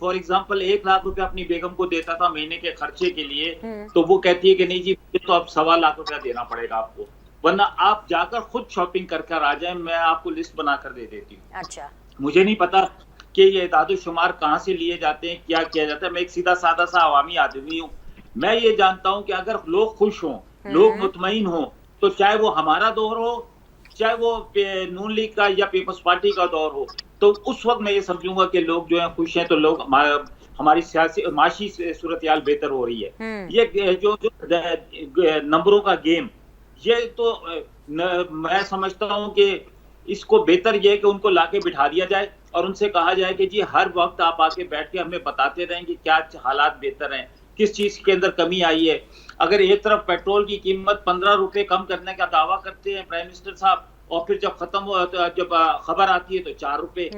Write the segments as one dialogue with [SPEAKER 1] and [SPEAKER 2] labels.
[SPEAKER 1] For example 1 lakh روپے اپنی بیگم کو دیتا تھا مہینے کے خرچے کے لیے, تو وہ کہتی ہے کہ نہیں جی تو اب 1.25 لاکھ روپیہ دینا پڑے گا آپ کو, ورنہ آپ جا کر خود شاپنگ کر کر آ جائیں, میں آپ کو لسٹ بنا کر دے دیتی ہوں.
[SPEAKER 2] اچھا,
[SPEAKER 1] مجھے نہیں پتا کہ یہ اعداد و شمار کہاں سے لیے جاتے ہیں, کیا کیا جاتا ہے. میں ایک سیدھا سادہ سا عوامی آدمی ہوں. میں یہ جانتا ہوں کہ اگر لوگ خوش ہوں, لوگ مطمئن ہوں, تو چاہے وہ ہمارا دور ہو, چاہے وہ نون لیگ کا یا پیپلز پارٹی کا دور ہو, تو اس وقت میں یہ سمجھوں گا کہ لوگ جو ہیں خوش ہیں, تو لوگ ہماری سیاسی معاشی صورتحال بہتر ہو رہی ہے. یہ جو نمبروں کا گیم, یہ تو میں سمجھتا ہوں کہ اس کو بہتر یہ ہے کہ ان کو لا کے بٹھا دیا جائے اور ان سے کہا جائے کہ جی ہر وقت آپ آ کے بیٹھ کے ہمیں بتاتے رہیں کہ کیا حالات بہتر ہیں, کس چیز کے اندر کمی آئی ہے. اگر ایک طرف پیٹرول کی قیمت 15 روپے کم کرنے کا دعویٰ کرتے ہیں پرائم منسٹر صاحب, اور پھر جب ختم ہو جب خبر آتی ہے تو 4 روپے,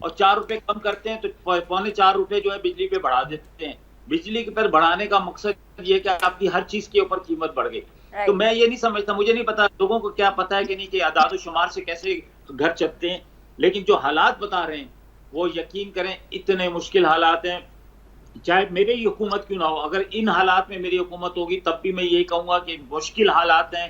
[SPEAKER 1] اور 4 روپے کم کرتے ہیں تو 4.25 روپے جو ہے بجلی پہ بڑھا دیتے ہیں. بجلی پر بڑھانے کا مقصد یہ کہ آپ کی ہر چیز کے اوپر قیمت بڑھ گئی. تو میں یہ نہیں سمجھتا, مجھے نہیں پتا لوگوں کو کیا پتا ہے کہ نہیں کہ اعداد و شمار سے کیسے گھر چلتے ہیں, لیکن جو حالات بتا رہے ہیں وہ یقین کریں اتنے مشکل حالات ہیں. چاہے میری حکومت کیوں نہ ہو, اگر ان حالات میں میری حکومت ہوگی تب بھی میں یہی کہوں گا کہ مشکل حالات ہیں.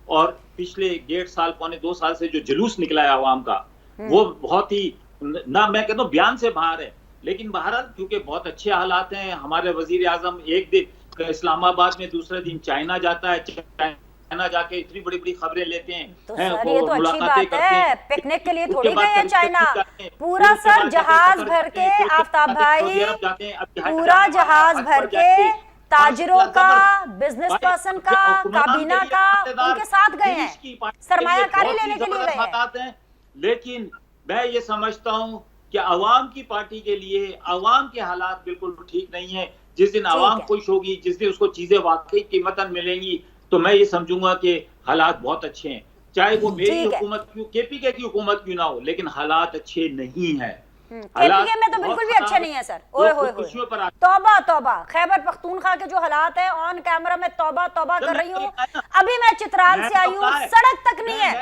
[SPEAKER 1] اور پچھلے 1.5 سال 2 سال سے جو جلوس نکلا ہے عوام کا, وہ بہت ہی نہ میں کہتا ہوں بیان سے باہر ہے, لیکن بہرحال کیونکہ بہت اچھے حالات ہیں. ہمارے وزیر اعظم ایک دن اسلام آباد میں, دوسرے دن چائنا جاتا ہے, چائنا جا کے اتنی بڑی بڑی خبریں لیتے ہیں.
[SPEAKER 2] تو سر یہ تو اچھی بات ہے, پکنک کے لیے تھوڑی گئے ہیں چائنا, پورا سر جہاز بھر کے آفتاب بھائی, پورا جہاز بھر کے تاجروں کا, بزنس پرسن کا, کابینہ کا, ان کے ساتھ گئے ہیں, سرمایہ کاری لینے کے لیے گئے ہیں.
[SPEAKER 1] لیکن میں یہ سمجھتا ہوں کہ عوام کی پارٹی کے لیے عوام کے حالات بالکل ٹھیک نہیں ہیں. جس دن عوام خوش ہوگی, جس دن اس کو چیزیں واقعی قیمتاً ملیں گی, تو میں یہ سمجھوں گا کہ حالات بہت اچھے ہیں. چاہے وہ میری حکومت کیوں, کے پی کے کی حکومت کیوں نہ ہو, لیکن حالات اچھے نہیں ہیں.
[SPEAKER 2] کے پی کے میں تو بالکل بھی اچھے نہیں ہے سر. اوئے ہوئے ہوئے, توبہ توبہ. خیبر پختونخوا کے جو حالات ہیں آن کیمرہ میں توبہ توبہ کر رہی ہوں. ابھی میں چترال سے آئی ہوں, سڑک تک نہیں ہے.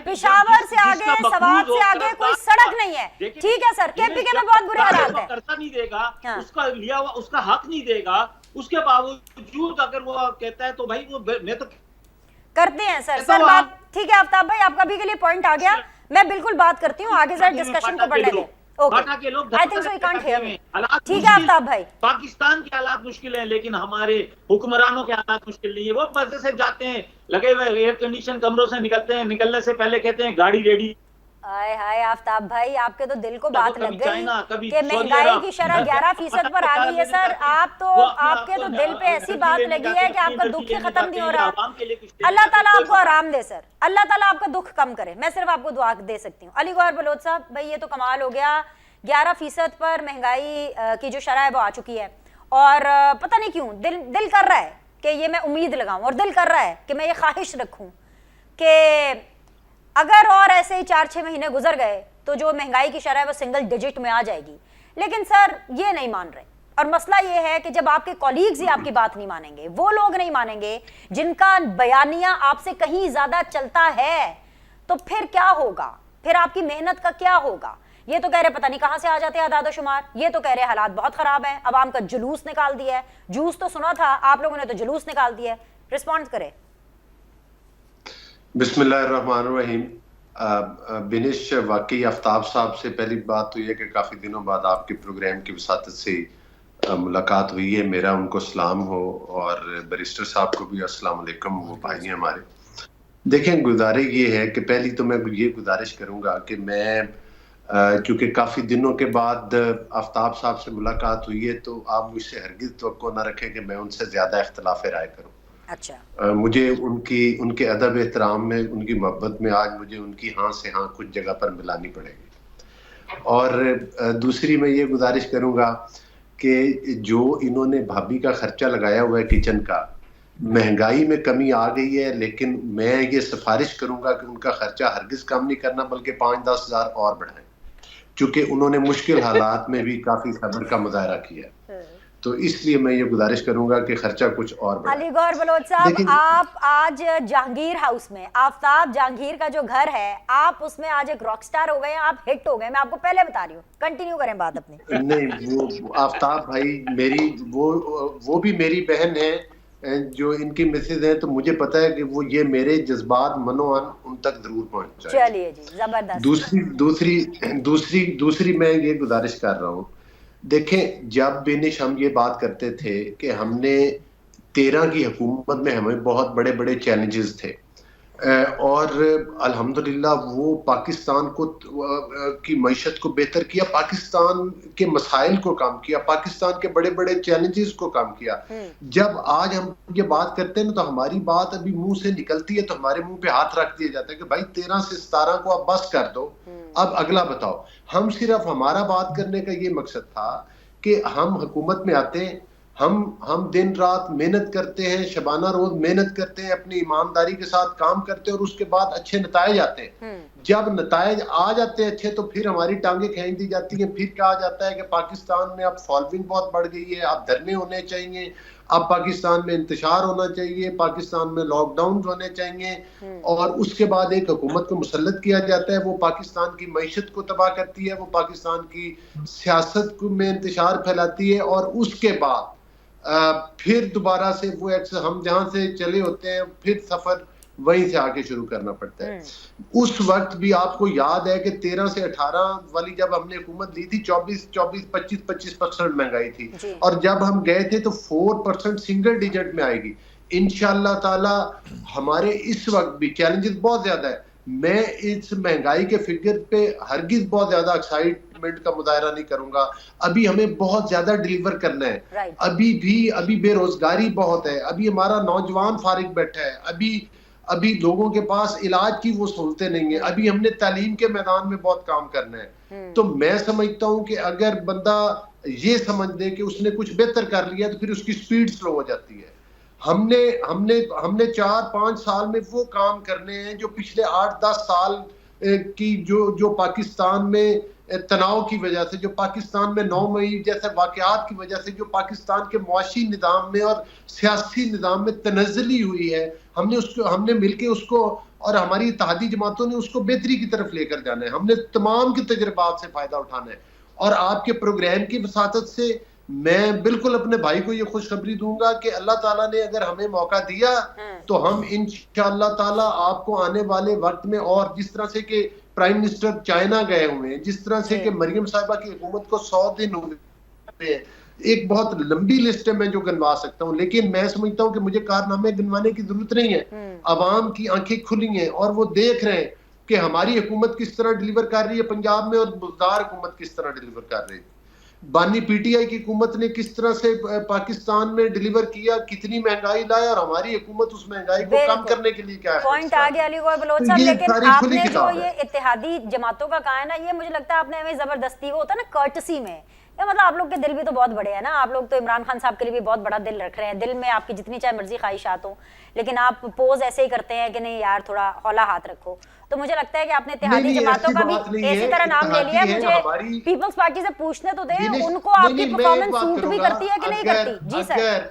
[SPEAKER 2] پشاور سے آگے, سوات سے آگے کوئی سڑک نہیں ہے. ٹھیک ہے سر, کے پی کے میں بہت برے حالات ہیں.
[SPEAKER 1] کرتا نہیں دے گا, اس کا لیا ہوا اس کا حق نہیں دے گا, اس کے باوجود اگر وہ کہتا ہے تو بھائی وہ میں تو
[SPEAKER 2] کرتے ہیں سر. سر بات ٹھیک ہے آفتاب بھائی, آپ کا بھی کے لیے پوائنٹ آ گیا, میں بالکل بات کرتی ہوں, آگے سر ڈسکشن کو بڑھنے دیں. ٹھیک ہے آفتاب بھائی,
[SPEAKER 1] پاکستان کے حالات مشکل ہیں لیکن ہمارے حکمرانوں کے حالات مشکل نہیں ہے. وہ مزے سے جاتے ہیں, لگے ہوئے ایئر کنڈیشن کمروں سے نکلتے ہیں, نکلنے سے پہلے کہتے ہیں گاڑی ریڈی.
[SPEAKER 2] ہائے ہائے آفتاب بھائی, آپ کے تو دل کو بات لگ گئی کہ مہنگائی کی شرح 11% پر آ گئی ہے. سر آپ کے تو دل پہ ایسی بات لگی ہے کہ آپ کا دکھ ہی ختم نہیں ہو رہا. اللہ تعالیٰ آپ کو آرام دے سر, اللہ تعالیٰ آپ کا دکھ کم کرے, میں صرف آپ کو دعا دے سکتی ہوں. علی گوہر بلوچ صاحب بھائی, یہ تو کمال ہو گیا, 11% پر مہنگائی کی جو شرح ہے وہ آ چکی ہے, اور پتہ نہیں کیوں دل کر رہا ہے کہ یہ میں امید لگاؤں, اور دل کر رہا ہے کہ میں یہ خواہش رکھوں کہ اگر اور ایسے ہی 4-6 مہینے گزر گئے تو جو مہنگائی کی شرح ہے وہ سنگل ڈیجٹ میں آ جائے گی. لیکن سر یہ نہیں مان رہے, اور مسئلہ یہ ہے کہ جب آپ کے کولیگز ہی آپ کی بات نہیں مانیں گے, وہ لوگ نہیں مانیں گے جن کا بیانیہ آپ سے کہیں زیادہ چلتا ہے, تو پھر کیا ہوگا, پھر آپ کی محنت کا کیا ہوگا. یہ تو کہہ رہے پتہ نہیں کہاں سے آ جاتے ہیں اعداد و شمار, یہ تو کہہ رہے حالات بہت خراب ہیں, عوام کا جلوس نکال دیا ہے. جوس تو سنا تھا آپ لوگوں نے, تو جلوس نکال دیا ہے. رسپونس کرے.
[SPEAKER 3] بسم اللہ الرحمن الرحیم. بنش, واقعی آفتاب صاحب سے پہلی بات تو یہ کہ کافی دنوں بعد آپ کے پروگرام کی وساطت سے ملاقات ہوئی ہے. میرا ان کو سلام ہو, اور بیرسٹر صاحب کو بھی السلام علیکم, وہ بھائی ہیں ہمارے. دیکھیں, گزارش یہ ہے کہ پہلی تو میں یہ گزارش کروں گا کہ میں چونکہ کافی دنوں کے بعد آفتاب صاحب سے ملاقات ہوئی ہے, تو آپ مجھ سے ہرگز توقع نہ رکھیں کہ میں ان سے زیادہ اختلاف رائے کروں.
[SPEAKER 2] اچھا,
[SPEAKER 3] مجھے ان کے ادب احترام میں, ان کی محبت میں آج مجھے ان کی ہاں سے ہاں کچھ جگہ پر ملانی پڑے گی. اور دوسری میں یہ گزارش کروں گا کہ جو انہوں نے بھابھی کا خرچہ لگایا ہوا ہے کچن کا, مہنگائی میں کمی آ گئی ہے, لیکن میں یہ سفارش کروں گا کہ ان کا خرچہ ہرگز کم نہیں کرنا, بلکہ 5-10 ہزار اور بڑھائیں, چونکہ انہوں نے مشکل حالات میں بھی کافی صبر کا مظاہرہ کیا ہے. تو اس لیے میں یہ گزارش کروں گا کہ خرچہ کچھ اور بڑھائیں۔
[SPEAKER 2] علی گور بلوچ صاحب، آپ آج جہانگیر ہاؤس میں، آفتاب جہانگیر کا جو گھر ہے، آپ اس میں آج ایک راک سٹار ہو گئے ہیں، آپ ہٹ ہو گئے، میں آپ کو پہلے بتا رہی ہوں، کنٹینیو کریں بات اپنی۔
[SPEAKER 3] نہیں، وہ آفتاب بھائی میری وہ بھی میری بہن ہے، جو ان کی مسز ہیں، تو مجھے پتا ہے کہ وہ یہ میرے جذبات منوان ان تک ضرور پہنچ جائے۔
[SPEAKER 2] چلیے جی، زبردست۔
[SPEAKER 3] دوسری میں یہ گزارش کر رہا ہوں، دیکھیں جب بینش ہم یہ بات کرتے تھے کہ ہم نے 13 کی حکومت میں ہمیں بہت بڑے بڑے چیلنجز تھے، اور الحمدللہ وہ پاکستان کو کی معیشت کو بہتر کیا، پاکستان کے مسائل کو کام کیا، پاکستان کے بڑے بڑے چیلنجز کو کام کیا۔ جب آج ہم یہ بات کرتے ہیں نا تو ہماری بات ابھی منہ سے نکلتی ہے تو ہمارے منہ پہ ہاتھ رکھ دیا جاتا ہے کہ بھائی 13 سے 17 کو اب بس کر دو، اب اگلا بتاؤ۔ ہم صرف ہمارا بات کرنے کا یہ مقصد تھا کہ ہم حکومت میں آتے ہیں، ہم دن رات محنت کرتے ہیں، شبانہ روز محنت کرتے ہیں، اپنی ایمانداری کے ساتھ کام کرتے ہیں، اور اس کے بعد اچھے نتائج آتے ہیں۔ جب نتائج آ جاتے ہیں اچھے تو پھر ہماری ٹانگیں کھینچ دی جاتی ہیں، پھر کہا جاتا ہے کہ پاکستان میں اب فالوئنگ بہت بڑھ گئی ہے، اب دھرنے ہونے چاہیے، اب پاکستان میں انتشار ہونا چاہیے، پاکستان میں لاک ڈاؤن ہونے چاہیے، اور اس کے بعد ایک حکومت کو مسلط کیا جاتا ہے، وہ پاکستان کی معیشت کو تباہ کرتی ہے، وہ پاکستان کی سیاست میں انتشار پھیلاتی ہے، اور اس کے بعد پھر دوبارہ سے وہ ہم جہاں سے چلے ہوتے ہیں پھر سفر وہیں سے آگے شروع کرنا پڑتا ہے۔ اس وقت بھی آپ کو یاد ہے کہ 13 سے 18 والی جب ہم نے حکومت لی تھی 25% مہنگائی تھی، اور جب ہم گئے تھے تو 4% سنگل ڈیجٹ میں آئے گی۔ انشاءاللہ تعالی ہمارے اس وقت بھی چیلنجز بہت زیادہ ہے، میں اس مہنگائی کے فگر پہ ہرگز بہت زیادہ ایکسائٹمنٹ کا مظاہرہ نہیں کروں گا۔ ابھی ہمیں بہت زیادہ ڈیلیور کرنا ہے، ابھی بے روزگاری بہت ہے، ابھی ہمارا نوجوان فارغ بیٹھا ہے، ابھی لوگوں کے پاس علاج کی وہ سہولتیں نہیں ہیں، ابھی ہم نے تعلیم کے میدان میں بہت کام کرنا ہے۔ تو میں سمجھتا ہوں کہ اگر بندہ یہ سمجھ دے کہ اس نے کچھ بہتر کر لیا تو پھر اس کی سپیڈ سلو ہو جاتی ہے۔ ہم نے 4-5 سال میں وہ کام کرنے ہیں جو پچھلے 8-10 سال کی جو پاکستان میں تناؤ کی وجہ سے، جو پاکستان میں 9 مئی جیسے واقعات کی وجہ سے، جو پاکستان کے معاشی نظام میں اور سیاسی نظام میں تنزلی ہوئی ہے، ہم نے مل کے اس کو، اور ہماری اتحادی جماعتوں نے اس کو بہتری کی طرف لے کر جانا ہے۔ ہم نے تمام کے تجربات سے فائدہ اٹھانا ہے، اور آپ کے پروگرام کی وساطت سے میں بالکل اپنے بھائی کو یہ خوشخبری دوں گا کہ اللہ تعالیٰ نے اگر ہمیں موقع دیا تو ہم انشاءاللہ تعالیٰ آپ کو آنے والے وقت میں، اور جس طرح سے کہ پرائم منسٹر چائنا گئے ہوئے ہیں، جس طرح سے کہ مریم صاحبہ کی حکومت کو 100 دن ہوئے ہیں، ایک بہت لمبی لسٹ ہے میں جو گنوا سکتا ہوں، لیکن میں سمجھتا ہوں کہ مجھے کارنامے گنوانے کی ضرورت نہیں ہے۔ عوام کی آنکھیں کھلی ہیں اور وہ دیکھ رہے ہیں کہ ہماری حکومت کس طرح ڈیلیور کر رہی ہے پنجاب میں، اور بزدار حکومت کس طرح ڈیلیور کر رہی ہے۔ بانی پی ٹی آئی کی حکومت نے کس طرح سے پاکستان میں ڈیلیور کیا، کتنی مہنگائی لائے، اور ہماری حکومت اس مہنگائی کو کم کرنے کے لیے کیا ہے۔
[SPEAKER 2] پوائنٹ آ گیا علی گور بلوچ صاحب، لیکن آپ نے جو یہ اتحادی جماعتوں کا کہا ہے نا، یہ مجھے لگتا ہے آپ نے ہمیں زبردستی، وہ ہوتا ہے نا کرٹسی میں، مطلب آپ لوگ کے دل بھی تو بہت بڑے ہیں نا، آپ لوگ تو عمران خان صاحب کے لیے بھی بہت بڑا دل رکھ رہے ہیں، دل میں آپ کی جتنی چاہے مرضی خواہشات ہوں، لیکن آپ پوز ایسے ہی کرتے ہیں کہ نہیں یار تھوڑا ہولا ہاتھ رکھو۔ تو مجھے لگتا ہے کہ آپ نے اتحادی جماعتوں کا بھی اسی طرح نام لے لیا ہے۔ مجھے پیپلز پارٹی سے پوچھنے تو دیں، ان کو آپ کی پرفارمنس سوٹ بھی کرتی ہے کہ نہیں کرتی؟ جی سر۔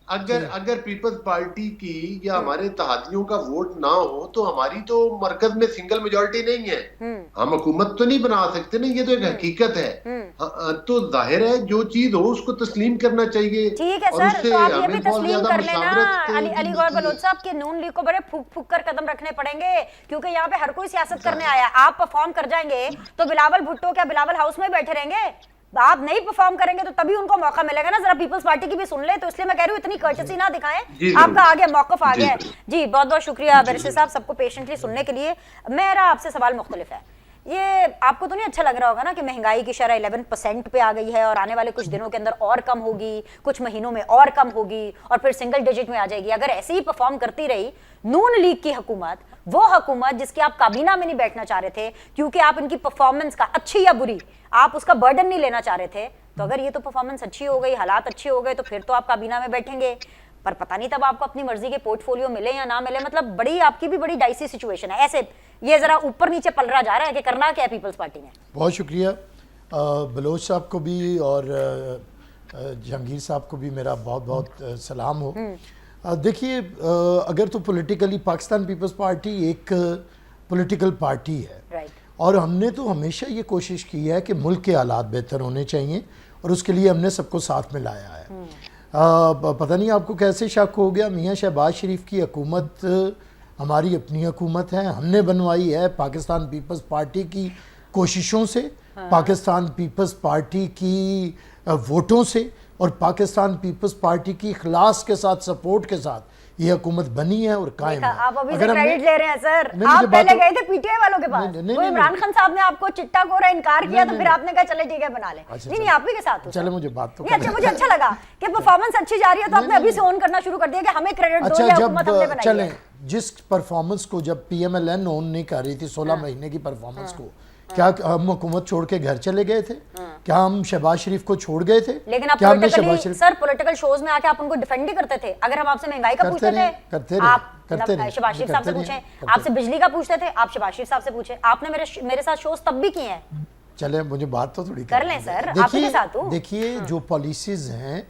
[SPEAKER 3] اگر پیپلز پارٹی کی یا ہمارے اتحادیوں کا ووٹ نہ ہو تو ہماری تو مرکز میں سنگل میجورٹی نہیں ہے، ہم حکومت تو نہیں بنا سکتے نا، یہ تو ایک حقیقت ہے۔ تو ظاہر ہے جو چیز ہو اس کو تسلیم کرنا چاہیے۔
[SPEAKER 2] ٹھیک ہے سر، تو آپ یہ بھی تسلیم کر لینا علی گور بلوچ صاحب کہ نون لیگ کو بڑے پھک پھک کر قدم رکھنے پڑیں گے، کیونکہ یہاں پہ ہر کوئی سیاست کرنے آیا ہے۔ آپ پرفارم کر جائیں گے تو بلاول بھٹو کیا بلاول ہاؤس میں بیٹھے رہیں گے؟ آپ نہیں پرفارم کریں گے تو تبھی ان کو موقع ملے گا نا۔ ذرا پیپلز پارٹی کی بھی سن لیں، تو اس لیے میں کہہ رہی ہوں اتنی کرٹسی نہ دکھائیں، آپ کا آگے موقف آ گیا ہے۔ جی بہت بہت شکریہ بیرسٹر صاحب سب کو پیشنٹلی سننے کے لیے۔ میرا آپ سے سوال مختلف ہے، یہ آپ کو تو نہیں اچھا لگ رہا ہوگا نا کہ مہنگائی کی شرح 11% پہ آ گئی ہے، اور آنے والے کچھ دنوں کے اندر اور کم ہوگی، کچھ مہینوں میں اور کم ہوگی، اور پھر سنگل ڈیجٹ میں آ جائے گی۔ اگر ایسے ہی پرفارم کرتی رہی نون لیگ کی حکومت، وہ حکومت جس کے آپ کابینہ میں نہیں بیٹھنا چاہ رہے تھے کیونکہ آپ ان کی پرفارمنس کا اچھی یا بری آپ اس کا برڈن نہیں لینا چاہ رہے تھے، تو اگر یہ تو پرفارمنس اچھی ہو گئی، حالات اچھے ہو گئے، تو پھر تو آپ کابینہ میں بیٹھیں گے، پر پتہ نہیں تب آپ کو اپنی مرضی کے پورٹ فولیو ملے یا نہ ملے۔ مطلب بڑی آپ کی بھی بڑی ڈائسی سچویشن ہے، ایسے یہ ذرا اوپر نیچے پلرا جا رہا ہے کہ کرنا کیا ہے پیپلز پارٹی نے۔
[SPEAKER 4] بہت شکریہ بلوچ صاحب کو بھی اور جہانگیر صاحب کو بھی میرا بہت بہت سلام ہو. دیکھیے اگر تو پولیٹیکلی پاکستان پیپلز پارٹی ایک پولیٹیکل پارٹی ہے اور ہم نے تو ہمیشہ یہ کوشش کی ہے کہ ملک کے حالات بہتر ہونے چاہیے اور اس کے لیے ہم نے سب کو ساتھ میں لایا ہے. پتہ نہیں آپ کو کیسے شک ہو گیا, میاں شہباز شریف کی حکومت ہماری اپنی حکومت ہے, ہم نے بنوائی ہے پاکستان پیپلز پارٹی کی کوششوں سے, پاکستان پیپلز پارٹی کی ووٹوں سے اور پاکستان پیپلز پارٹی کی اخلاص کے ساتھ سپورٹ کے ساتھ یہ حکومت بنی ہے اور قائم ہے.
[SPEAKER 2] آپ ابھی سے کریڈٹ لے رہے ہیں سر, آپ پہلے گئے تھے پی ٹی آئی والوں کے پاس, وہ عمران خان صاحب نے آپ کو چٹا کورا انکار کیا تو پھر آپ نے کہا چلے ٹھیک ہے بنا لیں. نہیں آپ ہی کے ساتھ
[SPEAKER 4] چلے مجھے بات تو
[SPEAKER 2] اچھا, مجھے اچھا لگا کہ پرفارمنس اچھی جا رہی ہے تو آپ نے ابھی سے اون کرنا شروع کر دیا کہ ہمیں کریڈٹ دو, یہ حکومت ہم نے بنائی ہے.
[SPEAKER 4] چلیں جس پرفارمنس کو جب پی ایم ایل این اون نہیں کر رہی تھی 16 مہینے کی پرفارمنس کو, کیا ہم حکومت چھوڑ کے گھر چلے گئے تھے؟ کیا ہم شہباز شریف کو چھوڑ گئے تھے؟
[SPEAKER 2] لیکن آپ پولیٹیکلی سر پولیٹیکل شوز میں آ کے آپ ان کو ڈیفینڈ ہی کرتے تھے. اگر ہم آپ سے مہنگائی کا پوچھتے تھے آپ شہباز شریف صاحب سے پوچھیں, آپ سے بجلی کا پوچھتے تھے آپ شہباز شریف صاحب سے پوچھیں. آپ نے میرے ساتھ شوز تب بھی کیے ہیں.
[SPEAKER 4] چلیں مجھے بات تو تھوڑی
[SPEAKER 2] کر لیں سر, آپ کے ساتھ ہوں.
[SPEAKER 4] دیکھیے جو پالیسیز ہیں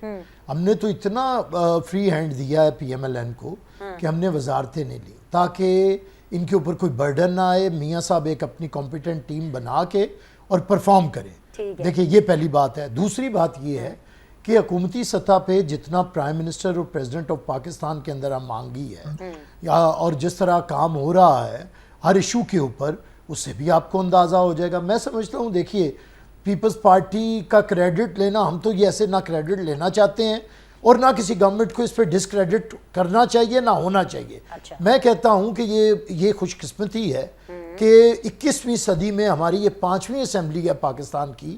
[SPEAKER 4] ہم نے تو اتنا فری ہینڈ دیا ہے پی ایم ایل این کو کہ ہم نے وزارتیں نہیں لی تاکہ ان کے اوپر کوئی برڈن نہ آئے. میاں صاحب ایک اپنی کمپیٹنٹ ٹیم بنا کے اور پرفارم کریں. دیکھیں یہ پہلی بات ہے. دوسری بات یہ ہے کہ حکومتی سطح پہ جتنا پرائم منسٹر اور پریزیڈنٹ آف پاکستان کے اندر ہم مانگی ہے اور جس طرح کام ہو رہا ہے ہر ایشو کے اوپر, اس سے بھی آپ کو اندازہ ہو جائے گا. میں سمجھتا ہوں دیکھیے پیپلز پارٹی کا کریڈٹ لینا, ہم تو یہ ایسے نہ کریڈٹ لینا چاہتے ہیں اور نہ کسی گورنمنٹ کو اس پہ ڈسکریڈٹ کرنا چاہیے نہ ہونا چاہیے. میں کہتا ہوں کہ یہ خوش قسمتی ہے کہ 21ویں صدی میں ہماری یہ 5ویں اسمبلی ہے پاکستان کی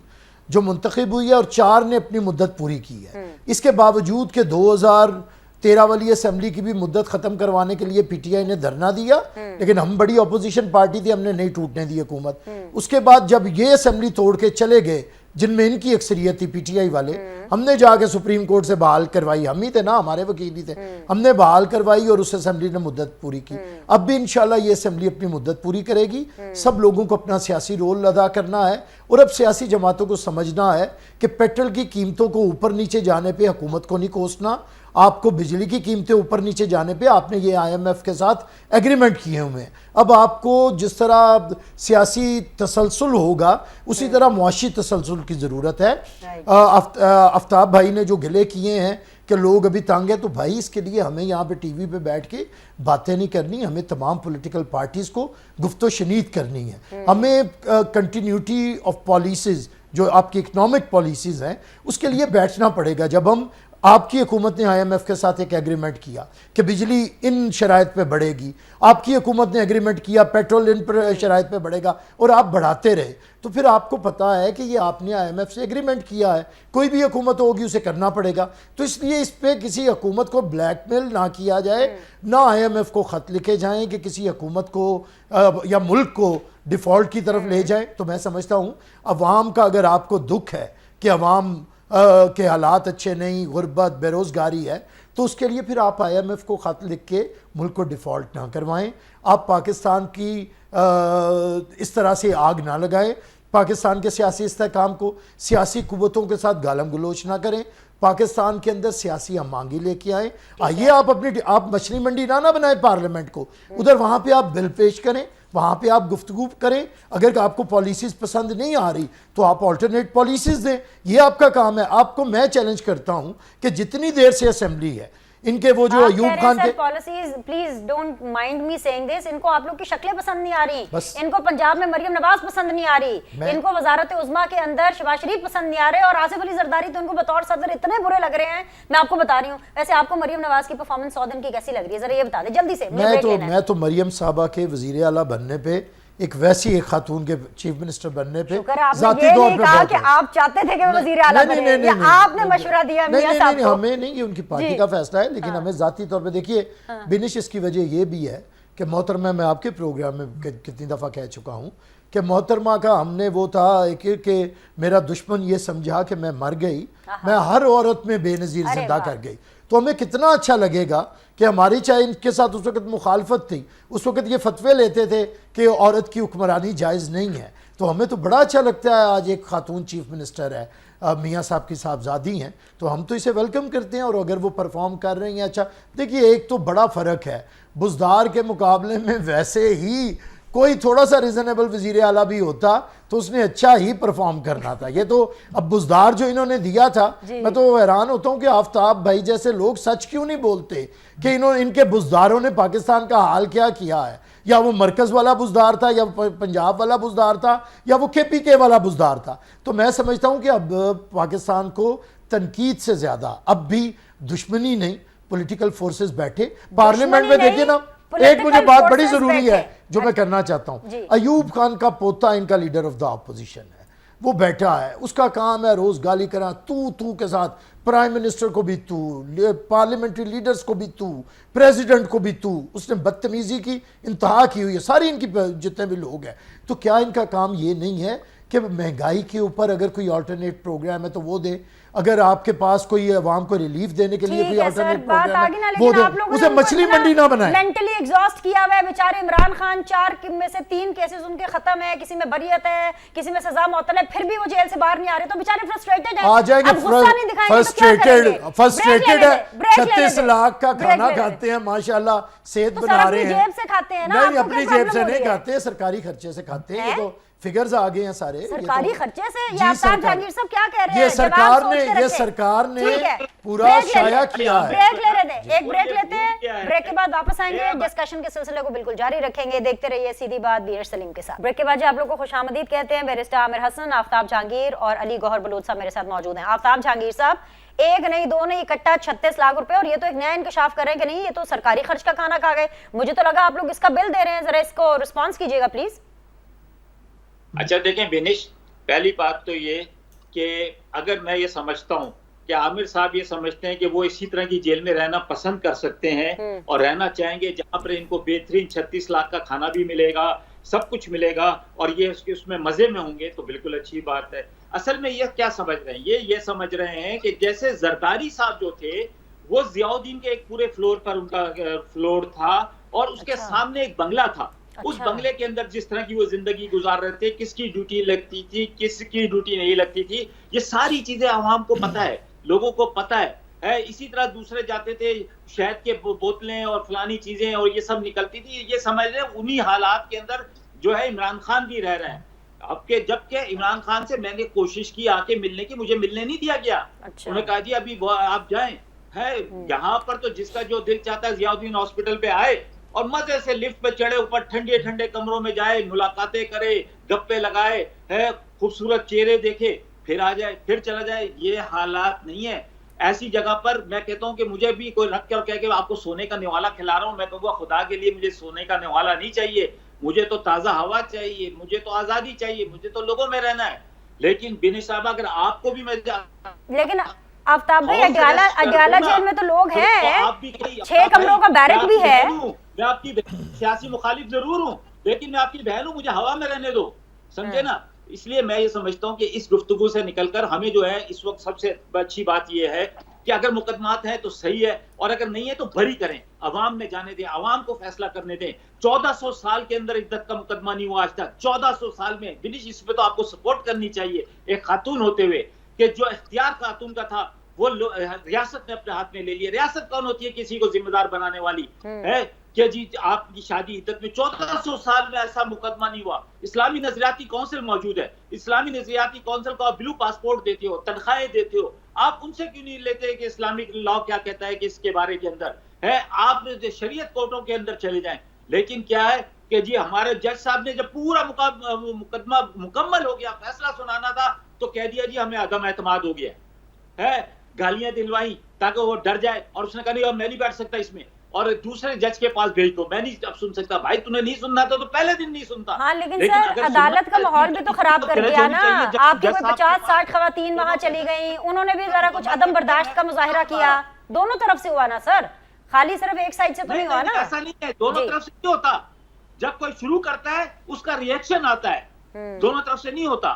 [SPEAKER 4] جو منتخب ہوئی ہے اور 4 نے اپنی مدت پوری کی ہے. اس کے باوجود کہ 2013 والی اسمبلی کی بھی مدت ختم کروانے کے لیے پی ٹی آئی نے دھرنا دیا, لیکن ہم بڑی اپوزیشن پارٹی تھی, ہم نے نہیں ٹوٹنے دی حکومت. اس کے بعد جب یہ اسمبلی توڑ کے چلے گئے جن میں ان کی اکثریت تھی پی ٹی آئی والے, ہم نے جا کے سپریم کورٹ سے بحال کروائی, ہم ہی تھے نا, ہمارے وکیل ہی تھے, ہم نے بحال کروائی اور اس اسمبلی نے مدت پوری کی. اب بھی انشاءاللہ یہ اسمبلی اپنی مدت پوری کرے گی. سب لوگوں کو اپنا سیاسی رول ادا کرنا ہے اور اب سیاسی جماعتوں کو سمجھنا ہے کہ پیٹرول کی قیمتوں کو اوپر نیچے جانے پہ حکومت کو نہیں کوسنا. آپ کو بجلی کی قیمتیں اوپر نیچے جانے پہ آپ نے یہ آئی ایم ایف کے ساتھ ایگریمنٹ کیے ہوئے ہیں. اب آپ کو جس طرح سیاسی تسلسل ہوگا اسی طرح معاشی تسلسل کی ضرورت ہے. آفتاب بھائی نے جو گلے کیے ہیں کہ لوگ ابھی تنگ ہیں, تو بھائی اس کے لیے ہمیں یہاں پہ ٹی وی پہ بیٹھ کے باتیں نہیں کرنی, ہمیں تمام پولیٹیکل پارٹیز کو گفت و شنید کرنی ہے. ہمیں کنٹینیوٹی آف پالیسیز جو آپ کی اکنامک پالیسیز ہیں اس کے لیے بیٹھنا پڑے گا. جب ہم آپ کی حکومت نے آئی ایم ایف کے ساتھ ایک ایگریمنٹ کیا کہ بجلی ان شرائط پہ بڑھے گی, آپ کی حکومت نے ایگریمنٹ کیا پیٹرول ان شرائط پہ بڑھے گا اور آپ بڑھاتے رہے, تو پھر آپ کو پتا ہے کہ یہ آپ نے آئی ایم ایف سے ایگریمنٹ کیا ہے, کوئی بھی حکومت ہوگی اسے کرنا پڑے گا. تو اس لیے اس پہ کسی حکومت کو بلیک میل نہ کیا جائے, نہ آئی ایم ایف کو خط لکھے جائیں کہ کسی حکومت کو یا ملک کو ڈیفالٹ کی طرف لے جائیں. تو میں سمجھتا ہوں عوام کا اگر آپ کو دکھ ہے کہ عوام کے حالات اچھے نہیں, غربت, بے روزگاری ہے, تو اس کے لیے پھر آپ آئی ایم ایف کو خط لکھ کے ملک کو ڈیفالٹ نہ کروائیں. آپ پاکستان کی اس طرح سے آگ نہ لگائیں, پاکستان کے سیاسی استحکام کو سیاسی قوتوں کے ساتھ گالم گلوچ نہ کریں, پاکستان کے اندر سیاسی ہم مانگی لے کے آئیں. آئیے آپ مچھلی منڈی نہ بنائیں پارلیمنٹ کو, ادھر وہاں پہ آپ بل پیش کریں, وہاں پہ آپ گفتگو کریں. اگر آپ کو پالیسیز پسند نہیں آ رہی تو آپ آلٹرنیٹ پالیسیز دیں, یہ آپ کا کام ہے. آپ کو میں چیلنج کرتا ہوں کہ جتنی دیر سے اسمبلی ہے ان کے وہ جو ایوب خان کے
[SPEAKER 2] policies, please don't mind me seeing this, ان کو آپ لوگ کی شکلیں پسند نہیں آ رہی, ان کو پنجاب میں مریم نواز پسند نہیں آ رہی, ان کو وزارت عظمیٰ کے اندر شہباز شریف پسند نہیں آ رہے, اور آصف علی زرداری تو ان کو بطور صدر اتنے برے لگ رہے ہیں. میں آپ کو بتا رہی ہوں, ویسے آپ کو مریم نواز کی پرفارمنس 100 دن کی کیسی لگ رہی ہے, ذرا یہ بتا دیں جلدی سے.
[SPEAKER 4] میں تو مریم صاحبہ کے وزیر اعلیٰ بننے پہ, ایک ویسی ایک خاتون کے چیف منسٹر بننے پہ
[SPEAKER 2] ذاتی طور پہ کہا کہ آپ چاہتے تھے کہ وہ وزیر اعلیٰ بنے, یا آپ نے مشورہ دیا میاں صاحب کو؟
[SPEAKER 4] ہمیں نہیں, یہ ان کی پارٹی کا فیصلہ ہے, لیکن ہمیں ذاتی طور پہ دیکھیے بنش, اس کی وجہ یہ بھی ہے کہ محترمہ, میں آپ کے پروگرام میں کتنی دفعہ کہہ چکا ہوں کہ محترمہ کا ہم نے وہ تھا کہ میرا دشمن یہ سمجھا کہ میں مر گئی, میں ہر عورت میں بے نظیر زندہ کر گئی. تو ہمیں کتنا اچھا لگے گا کہ ہماری, چاہے ان کے ساتھ اس وقت مخالفت تھی, اس وقت یہ فتوے لیتے تھے کہ عورت کی حکمرانی جائز نہیں ہے, تو ہمیں تو بڑا اچھا لگتا ہے آج ایک خاتون چیف منسٹر ہے, میاں صاحب کی صاحبزادی ہیں, تو ہم تو اسے ویلکم کرتے ہیں. اور اگر وہ پرفارم کر رہی ہیں اچھا, دیکھیے ایک تو بڑا فرق ہے, بزدار کے مقابلے میں ویسے ہی کوئی تھوڑا سا ریزنیبل وزیر اعلیٰ بھی ہوتا تو اس نے اچھا ہی پرفارم کرنا تھا. یہ تو اب بزدار جو انہوں نے دیا تھا, میں تو حیران ہوتا ہوں کہ آفتاب بھائی جیسے لوگ سچ کیوں نہیں بولتے کہ ان کے بزداروں نے پاکستان کا حال کیا کیا ہے. یا وہ مرکز والا بزدار تھا, یا پنجاب والا بزدار تھا, یا وہ KPK والا بزدار تھا. تو میں سمجھتا ہوں کہ اب پاکستان کو تنقید سے زیادہ اب بھی دشمنی نہیں, پولیٹیکل فورسز بیٹھے پارلیمنٹ میں. دیکھیے نا, ایک مجھے بات بڑی ضروری ہے جو میں کرنا چاہتا ہوں. ایوب خان کا پوتا ان کا لیڈر آف دا اپوزیشن ہے, وہ بیٹھا ہے, اس کا کام ہے روز گالی کرنا تو کے ساتھ, پرائم منسٹر کو بھی تو, پارلیمنٹری لیڈرز کو بھی تو, پریزیڈنٹ کو بھی تو. اس نے بدتمیزی کی انتہا کی ہوئی ہے ساری ان کی جتنے بھی لوگ ہیں. تو کیا ان کا کام یہ نہیں ہے کہ مہنگائی کے اوپر اگر کوئی آلٹرنیٹ پروگرام ہے تو وہ دے, اگر آپ کے پاس کوئی عوام کو ریلیف دینے کے لیے کوئی آلٹرنیٹ پروگرام ہے وہ دے, اسے مچھلی منڈی نہ بنائیں.
[SPEAKER 2] مینٹلی ایگزاسٹ کیا ہوا ہے بیچارے عمران خان, 4 میں سے 3 کیسز ان کے ختم ہے, کسی میں بریت ہے, کسی میں سزا معطل ہے, پھر بھی وہ جیل سے باہر نہیں آ رہے, تو بیچارے فرسٹریٹڈ ہیں.
[SPEAKER 4] آ جائیں گے, فرسٹریٹڈ ہے, 36 لاکھ کا کھانا کھاتے ہیں ماشاءاللہ, صحت بنا رہے ہیں.
[SPEAKER 2] جیب سے کھاتے ہیں نا,
[SPEAKER 4] نہیں اپنی جیب سے نہیں کھاتے, سرکاری خرچے سے کھاتے ہیں. یہ تو فگرز آگے ہیں سارے
[SPEAKER 2] سرکاری خرچے سے. یہ آفتاب جہانگیر صاحب کیا کہہ رہے ہیں؟
[SPEAKER 4] یہ سرکار نے پورا شائع کیا ہے.
[SPEAKER 2] بریک لے رہے تھے, ایک بریک لیتے ہیں, بریک کے بعد واپس آئیں گے, ڈسکشن کے سلسلے کو بالکل جاری رکھیں گے. دیکھتے رہیے سیدھی بات بیر سلیم کے ساتھ. بریک کے بعد آپ لوگوں کو خوش آمدید کہتے ہیں. بیرسٹر عامر حسن, آفتاب جہانگیر اور علی گوہر بلوچ صاحب میرے ساتھ موجود ہیں. آفتاب جہانگیر صاحب, 1 نہیں 2 نہیں, اکٹھا 36 لاکھ روپے, اور یہ تو ایک نیا انکشاف کر رہے ہیں کہ نہیں یہ تو سرکاری خرچ کا کھانا کھا گئے. مجھے تو لگا آپ لوگ اس کا بل دے رہے ہیں, ذرا اس کو رسپانس کیجیے گا پلیز.
[SPEAKER 1] اچھا دیکھیں بینش, پہلی بات تو یہ کہ اگر میں یہ سمجھتا ہوں کہ عامر صاحب یہ سمجھتے ہیں کہ وہ اسی طرح کی جیل میں رہنا پسند کر سکتے ہیں اور رہنا چاہیں گے جہاں پر ان کو بہترین 36 لاکھ کا کھانا بھی ملے گا, سب کچھ ملے گا, اور یہ اس میں مزے میں ہوں گے, تو بالکل اچھی بات ہے. اصل میں یہ کیا سمجھ رہے ہیں, یہ سمجھ رہے ہیں کہ جیسے زرداری صاحب جو تھے وہ ضیاء الدین کے ایک پورے فلور پر ان کا فلور تھا, اور اس کے سامنے ایک بنگلہ تھا. اس بنگلے کے اندر جس طرح کی وہ زندگی گزار رہے تھے, کس کی ڈیوٹی لگتی تھی, کس کی ڈیوٹی نہیں لگتی تھی, یہ ساری چیزیں عوام کو پتہ ہے, لوگوں کو پتہ ہے. اسی طرح دوسرے جاتے تھے, شہد کے بوتلیں اور فلانی چیزیں اور یہ سب نکلتی تھی. یہ سمجھ رہے ہیں انہی حالات کے اندر جو ہے عمران خان بھی رہ رہے ہیں. اب کہ جب کہ عمران خان سے میں نے کوشش کی آ کے ملنے کی, مجھے ملنے نہیں دیا گیا. انہوں نے کہا جی ابھی آپ جائیں, ہے یہاں پر تو جس کا جو دل چاہتا ہے ضیاء الدین ہاسپٹل پہ آئے اور مزے سے لفٹ پہ چڑھے, اوپر ٹھنڈے ٹھنڈے کمروں میں جائے, ملاقاتیں کرے, گپے لگائے, ہے خوبصورت چہرے دیکھے, پھر آ جائے, پھر چلا جائے. یہ حالات نہیں ہے. ایسی جگہ پر میں کہتا ہوں کہ مجھے بھی کوئی رکھ کر کہہ کہ آپ کو سونے کا نوالا کھلا رہا ہوں, میں کہوں گا خدا کے لیے مجھے سونے کا نوالا نہیں چاہیے, مجھے تو تازہ ہوا چاہیے, مجھے تو آزادی چاہیے, مجھے تو لوگوں میں رہنا ہے. لیکن بینی صاحب اگر آپ کو بھی میں
[SPEAKER 2] لیکن آفتاب بھائی اڈیالہ جیل میں تو لوگ ہیں, 6 کمروں کا بیرک بھی ہے.
[SPEAKER 1] میں آپ کی سیاسی مخالف ضرور ہوں, لیکن میں آپ کی بہن ہوں, مجھے ہوا میں رہنے دو, سمجھے نا. اس لیے میں یہ سمجھتا ہوں کہ اس گفتگو سے نکل کر ہمیں جو ہے اس وقت سب سے اچھی بات یہ ہے کہ اگر مقدمات ہیں تو صحیح ہے, اور اگر نہیں ہے تو بری کریں, عوام میں جانے دیں, عوام کو فیصلہ کرنے دیں. 1400 سال کے اندر عدت کا مقدمہ نہیں ہوا آج تک, 1400 سال میں. بنش اس پہ تو آپ کو سپورٹ کرنی چاہیے ایک خاتون ہوتے ہوئے, کہ جو اختیار خاتون کا تھا وہ ریاست نے اپنے ہاتھ میں لے لیا. ریاست کون ہوتی ہے کسی کو ذمہ دار بنانے والی ہے, کہ جی آپ کی شادی عدت میں 1400 سال میں ایسا مقدمہ نہیں ہوا. اسلامی نظریاتی کونسل موجود ہے, اسلامی نظریاتی کونسل کو آپ بلو پاسپورٹ دیتے ہو, تنخواہیں دیتے ہو, آپ ان سے کیوں نہیں لیتے کہ اسلامک لا کیا کہتا ہے کہ اس کے بارے کے اندر ہے. آپ شریعت کورٹوں کے اندر چلے جائیں. لیکن کیا ہے کہ جی ہمارے جج صاحب نے جب پورا مقدمہ مکمل ہو گیا, فیصلہ سنانا تھا, تو کہہ دیا جی ہمیں عدم اعتماد ہو گیا ہے. گالیاں دلوائی تاکہ وہ ڈر جائے, اور اس نے کہا نہیں میں نہیں بیٹھ سکتا اس میں, اور دوسرے جج کے پاس بھیج دو, میں نہیں اب سن سکتا. بھائی تُو نے نہیں سننا تھا تو پہلے دن نہیں سنتا.
[SPEAKER 2] ہاں لیکن سر عدالت کا ماحول بھی تو خراب کر دیا نا. آپ کی کوئی 50-60 خواتین وہاں چلی گئیں, انہوں نے بھی ذرا کچھ عدم برداشت کا مظاہرہ کیا. دونوں طرف سے ہوا نا سر, خالی صرف ایک سائڈ سے تو نہیں ہوا نا.
[SPEAKER 1] ایسا نہیں ہے, دونوں طرف سے نہیں ہوتا. جب کوئی شروع کرتا ہے اس کا ریئیکشن آتا ہے, دونوں طرف سے نہیں ہوتا.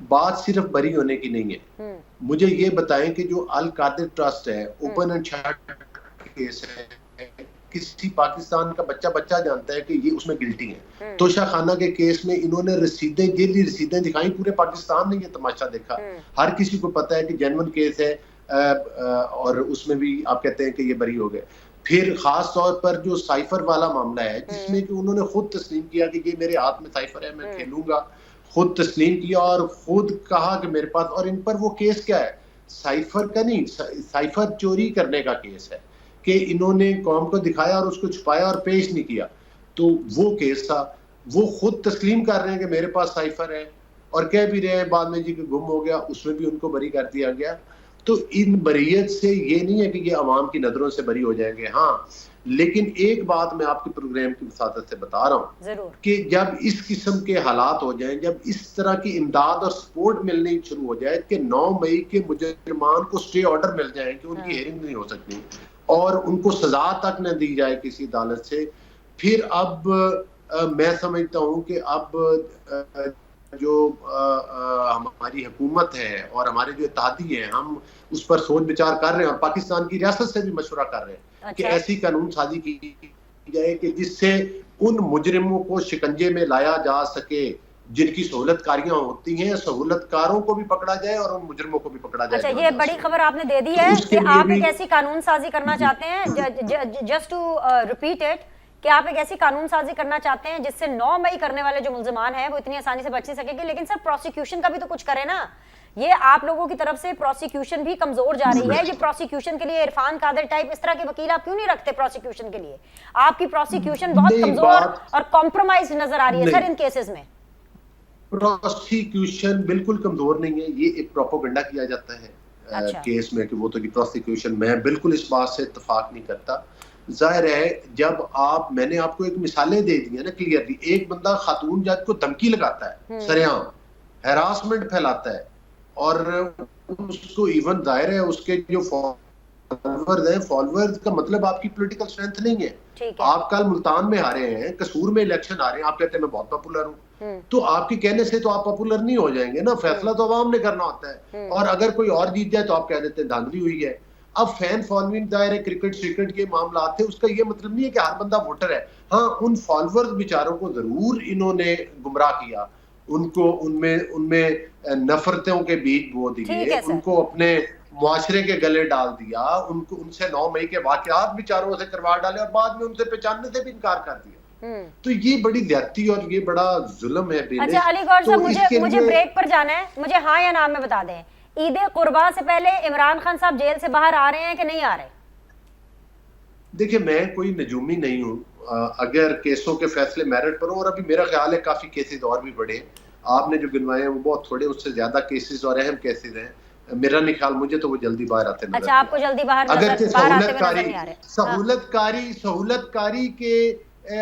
[SPEAKER 3] بات صرف بری ہونے کی نہیں ہے. مجھے یہ بتائیں کہ جو القادر ٹرسٹ ہے, اوپن اینڈ شٹ کیس ہے, کسی پاکستان کا بچہ جانتا ہے کہ یہ اس میں گلٹی ہیں. توشہ خانہ کے کیس میں انہوں نے رسیدیں, جیلی رسیدیں دکھائیں, پورے پاکستان نے یہ تماشا دیکھا. ہر کسی کو پتا ہے کہ جینون کیس ہے, اور اس میں بھی آپ کہتے ہیں کہ یہ بری ہو گئے. پھر خاص طور پر جو سائفر والا معاملہ ہے, جس میں کہ انہوں نے خود تسلیم کیا کہ یہ میرے ہاتھ میں سائفر ہے, میں کھیلوں گا, خود تسلیم کیا اور خود کہا کہ میرے پاس, اور ان پر وہ کیس کیا ہے, سائفر کا نہیں, سائفر چوری کرنے کا کیس ہے کہ انہوں نے قوم کو دکھایا اور اس کو چھپایا اور پیش نہیں کیا. تو وہ کیس تھا. وہ خود تسلیم کر رہے ہیں کہ میرے پاس سائفر ہے, اور کہہ بھی رہے ہیں بعد میں جی کہ گم ہو گیا, اس میں بھی ان کو بری کر دیا گیا. تو ان بریت سے یہ نہیں ہے کہ یہ عوام کی نظروں سے بری ہو جائیں گے. ہاں, لیکن ایک بات میں آپ کے پروگرام کی وساطت سے بتا رہا ہوں
[SPEAKER 2] ضرور
[SPEAKER 3] کہ جب اس قسم کے حالات ہو جائیں, جب اس طرح کی امداد اور سپورٹ ملنی شروع ہو جائے کہ 9 مئی کے مجرمان کو سٹے آرڈر مل جائیں کہ ان کی ہیئرنگ نہیں ہو سکتی اور ان کو سزا تک نہ دی جائے کسی عدالت سے, پھر اب میں سمجھتا ہوں کہ اب جو ہماری حکومت ہے اور ہمارے جو اتحادی ہیں, ہم اس پر سوچ بچار کر رہے ہیں, اور پاکستان کی ریاست سے بھی مشورہ کر رہے ہیں کہ ایسی قانون سازی کی جائے کہ جس سے ان مجرموں کو شکنجے میں لایا جا سکے جن کی سہولت کاریاں ہوتی ہیں, سہولت کاروں کو بھی پکڑا جائے اور ان مجرموں کو بھی پکڑا جائے.
[SPEAKER 2] اچھا, یہ بڑی خبر آپ نے دے دی ہے کہ آپ ایک ایسی قانون سازی کرنا چاہتے ہیں, جسٹ ٹو ریپیٹ اٹ, کہ آپ ایک ایسی قانون سازی کرنا چاہتے ہیں جس سے 9 مئی کرنے والے جو ملزمان ہیں وہ اتنی آسانی سے بچ نہیں سکیں گے. لیکن سر پروسیکیوشن کا بھی تو کچھ کرے نا, یہ آپ لوگوں کی طرف سے پروسیکیوشن بھی کمزور جا رہی ہے. یہ پروسیکیوشن کے لیے عرفان قادر ٹائپ اس طرح کے وکیل آپ کیوں نہیں رکھتے پروسیکیوشن کے لیے؟ آپ کی پروسیکیوشن بہت کمزور اور کمپرومائز نظر آ رہی ہے سر ان کیسز میں.
[SPEAKER 3] پروسیکیوشن بالکل کمزور نہیں ہے, یہ ایک پروپیگنڈا کیا جاتا ہے کیس میں کہ وہ تو پروسیکیوشن, میں بالکل اس بات سے اتفاق نہیں کرتا. ظاہر ہے جب آپ, میں نے آپ کو ایک مثالیں دے دی ہیں نا کلیئرلی, ایک بندہ خاتون جج کو دھمکی لگاتا ہے, سریعام ہراسمنٹ پھیلاتا ہے, اور اس کو ایون ظاہر ہے اس کے جو فالوورز ہیں, فالوورز کا مطلب آپ کی پولیٹیکل اسٹرینتھ نہیں ہے. آپ کل ملتان میں ہارے ہیں, قصور میں الیکشن آ رہے ہیں, آپ کہتے ہیں میں بہت پاپولر ہوں, تو آپ کے کہنے سے تو آپ پاپولر نہیں ہو جائیں گے نا, فیصلہ تو عوام نے کرنا ہوتا ہے. اور اگر کوئی اور جیت جائے تو آپ کہہ دیتے ہیں دھاندلی ہوئی ہے. اب فین فالوئنگ ظاہر ہے کرکٹ کے معاملات تھے, اس کا یہ مطلب نہیں ہے کہ ہر بندہ ووٹر ہے. ہاں, ان فالوورز بیچاروں کو ضرور انہوں نے گمراہ کیا, ان کو ان میں نفرتوں کے بیج بو دیے, ان کو اپنے معاشرے کے گلے ڈال دیا, ان سے 9 مئی کے واقعات بیچاروں سے کروا ڈالے, اور بعد میں ان سے پہچاننے سے بھی انکار کر دیا. تو یہ بڑی زیادتی اور یہ بڑا ظلم ہے.
[SPEAKER 2] اچھا علی گوھر صاحب, مجھے بریک پر جانا ہے, مجھے ہاں یا نہ میں بتا دیں, عید قرباں سے پہلے عمران خان صاحب جیل سے باہر آ رہے ہیں کہ نہیں آ رہے؟
[SPEAKER 3] دیکھیں, میں کوئی نجومی نہیں ہوں, اگر کیسوں کے فیصلے میرٹ پر ہوں, اور ابھی میرا خیال ہے کافی کیسز اور بھی بڑے, آپ نے جو گنوائے ہیں وہ بہت تھوڑے, اس سے زیادہ کیسز اور اہم کیسز ہیں. میرا نہیں خیال, مجھے تو وہ جلدی باہر آتے نظر.
[SPEAKER 2] اچھا, آپ کو جلدی باہر آتے نہیں آ رہے.
[SPEAKER 3] سہولت کاری کے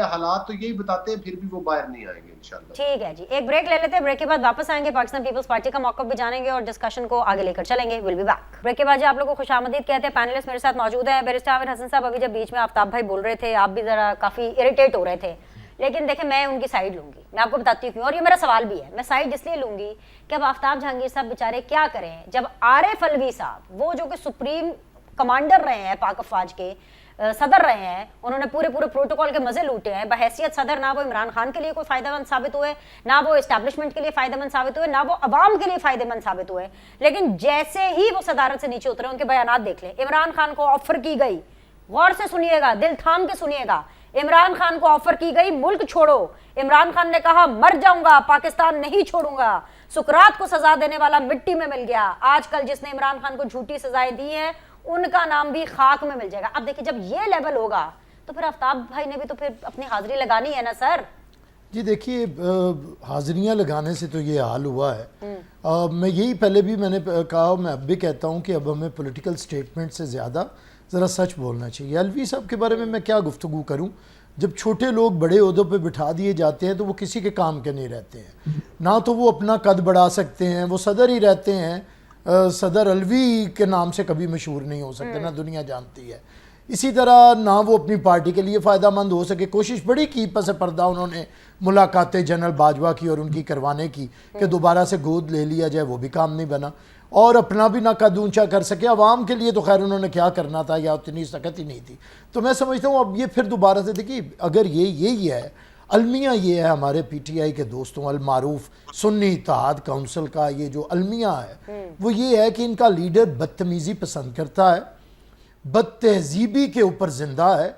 [SPEAKER 3] حالات تو یہی بتاتے ہیں, پھر بھی وہ باہر نہیں آئیں گے انشاءاللہ.
[SPEAKER 2] ٹھیک ہے جی, ایک بریک لے لیتے ہیں, بریک کے بعد واپس آئیں گے, پاکستان پیپلز پارٹی کا موقف بھی جانیں گے اور ڈسکشن کو آگے لے کر چلیں گے. Will be back. بریک کے بعد آپ لوگوں کو خوش آمدید کہتے ہیں. پینلسٹ میرے ساتھ موجود ہیں. بیرسٹر عامر حسن صاحب, ابھی جب بیچ میں آفتاب بھائی بول رہے تھے آپ بھی ذرا کافی اریٹیٹ ہو رہے تھے, لیکن دیکھیں میں ان کی سائڈ لوں گی, میں آپ کو بتاتی ہوں کیوں, اور یہ میرا سوال بھی ہے. میں سائڈ اس لیے لوں گی کہ اب آفتاب جہانگیر صاحب بیچارے کیا کریں, جب عارف الوی صاحب وہ جو کہ سپریم کمانڈر رہے ہیں, پاک افواج کے صدر رہے ہیں, انہوں نے پورے پروٹوکول کے مزے لوٹے ہیں بحیثیت صدر, نہ وہ عمران خان کے لیے کوئی فائدہ مند ثابت ہوئے, نہ وہ اسٹیبلشمنٹ کے لیے فائدہ مند ثابت ہوئے, نہ وہ عوام کے لیے فائدہ مند ثابت ہوئے. لیکن جیسے ہی وہ صدارت سے نیچے اترے, ان کے بیانات دیکھ لیں. عمران خان کو آفر کی گئی, غور سے سنیے گا, دل تھام کے سنیے گا, عمران خان کو آفر کی گئی ملک چھوڑو. عمران خان نے کہا مر جاؤں گا, پاکستان نہیں چھوڑوں گا. سکرات کو سزا دینے والا مٹی میں مل گیا. آج کل جس نے عمران خان کو جھوٹی سزائیں دی ہیں ان کا نام بھی خاک میں مل جائے گا. اب دیکھیں جب یہ لیول ہوگا تو پھر آفتاب بھائی نے بھی تو پھر اپنی حاضری لگانی ہے نا سر.
[SPEAKER 4] جی دیکھیے, حاضریاں لگانے سے تو یہ حال ہوا ہے. میں یہی پہلے بھی میں نے کہا, میں اب بھی کہتا ہوں کہ اب ہمیں پولیٹیکل سٹیٹمنٹ سے زیادہ ذرا سچ بولنا چاہیے. الوی صاحب کے بارے میں کیا گفتگو کروں, جب چھوٹے لوگ بڑے عہدوں پہ بٹھا دیے جاتے ہیں تو وہ کسی کے کام کے نہیں رہتے ہیں, نہ تو وہ اپنا قد بڑھا سکتے ہیں, وہ صدر ہی رہتے ہیں, صدر الوی کے نام سے کبھی مشہور نہیں ہو سکتے, نہ دنیا جانتی ہے. اسی طرح نہ وہ اپنی پارٹی کے لیے فائدہ مند ہو سکے. کوشش بڑی کی پس پردہ انہوں نے ملاقاتیں جنرل باجوہ کی اور ان کی کروانے کی کہ دوبارہ سے گود لے لیا جائے, وہ بھی کام نہیں بنا, اور اپنا بھی نہ قد اونچا کر سکے. عوام کے لیے تو خیر انہوں نے کیا کرنا تھا, یا اتنی سخت ہی نہیں تھی. تو میں سمجھتا ہوں اب یہ پھر دوبارہ سے دیکھیے, اگر یہی ہے المیہ, یہ ہے ہمارے پی ٹی آئی کے دوستوں المعروف سنی اتحاد کونسل کا یہ جو المیہ ہے, وہ یہ ہے کہ ان کا لیڈر بدتمیزی پسند کرتا ہے, بد تہذیبی کے اوپر زندہ ہے,